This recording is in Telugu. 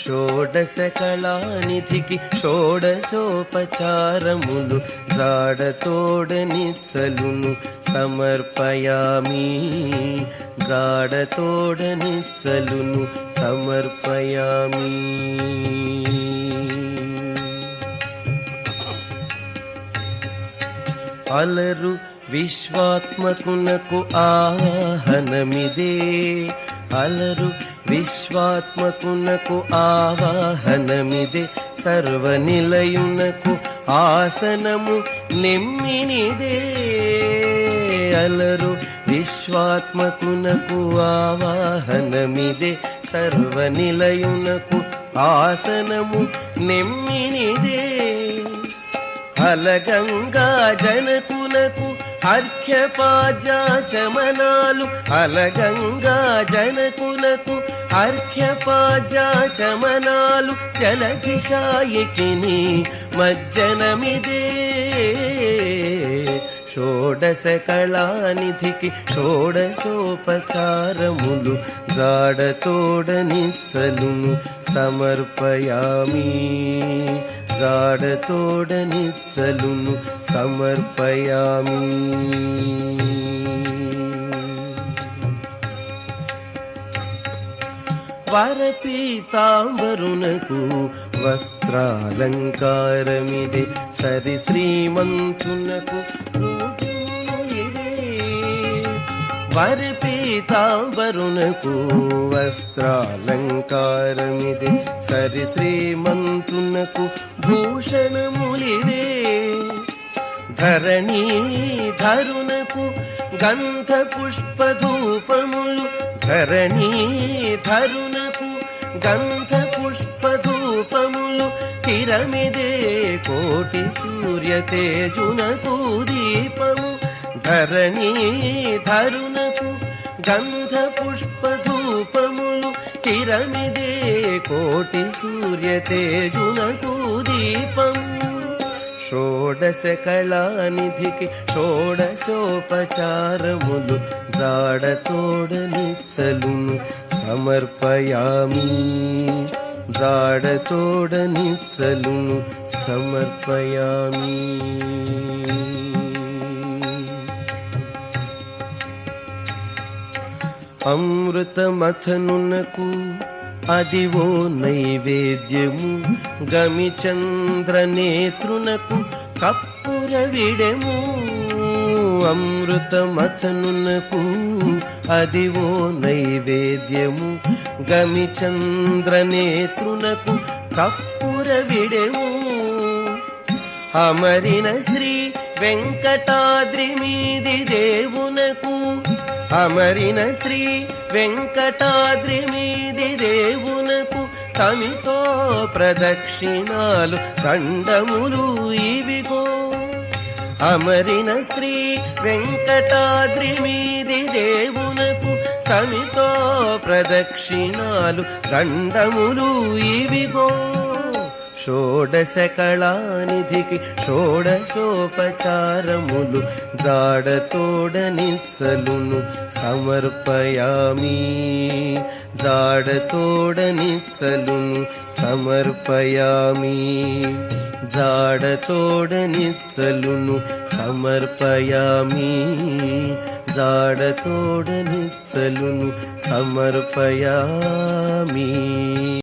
షోడశ కళానిధికి షోడశోపచారములు జాడతోడనిచ్చలును సమర్పయామి. జాడతోడనిచ్చలును సమర్పయామి. అలరు విశ్వాత్మకునకు ఆవాహనమిదే. అలరు విశ్వాత్మకునకు ఆవాహనమిదే. సర్వనిలయునకు ఆసనము నెమ్మినిదే. అలరు విశ్వాత్మకునకు ఆవాహనమిదే. సర్వనిలయునకు ఆసనము నెమ్మినిదే. అలగంగా జనకులకు అర్ఘ్యపాద్యాచమనాలు. అలగంగా జనకులకు అర్ఘ్యపాద్యాచమనాలు. జలధిశాయికిని మజ్జనమిదే. షోడశ కళానిధికి షోడశోపచారములు జాడతోడనిచ్చలును సమర్పయామి. జాడతోడనిచ్చలును సమర్పయామి. వరపీతాంబరునకు వస్త్రాలంకారమిదే. సరి శ్రీమంతునకు వరపీతాంబరునకు వస్త్రాలంకారమిదే. సరి శ్రీమంతునకు భూషణములిదే. ధరణీధరునకు గంధ పుష్పధూపములు. ధరణీధరునకు గంధ పుష్పధూపములు. తిరమిదే కోటి సూర్య తేజునకు దీపము. ధరణీధరునకు గంధ పుష్పధూపములు. తిరమిదే కోటి సూర్య తేజునకు దీపము. షోడశ కళానిధికి షోడశోపచారములు జాడతోడనిచ్చలును సమర్పయామి. జాడతోడనిచ్చలును సమర్పయామి. అమృతమథనునకు అదివో నైవేద్యము. గమిచంద్రనేత్రునకు కప్పుర విడెము. అమృతమథనునకు అదివో నైవేద్యము. గమిచంద్రనేత్రునకు కప్పుర విడెము. అమరిన శ్రీ వెంకటాద్రి మీది దేవునకు. అమరిన శ్రీ వెంకటాద్రి మీది దేవునకు తమితో ప్రదక్షిణాలు దండములు ఇవిగో. అమరిన శ్రీ వెంకటాద్రి మీది దేవునకు తమితో ప్రదక్షిణాలు దండములు ఇవిగో. షోడశ కళానిధికి షోడశోపచారములు జాడతోడనిచ్చలును సమర్పయామి. జాడతోడనిచ్చలును సమర్పయామి. జాడతోడనిచ్చలును సమర్పయామి. జాడతోడనిచ్చలును సమర్పయామి.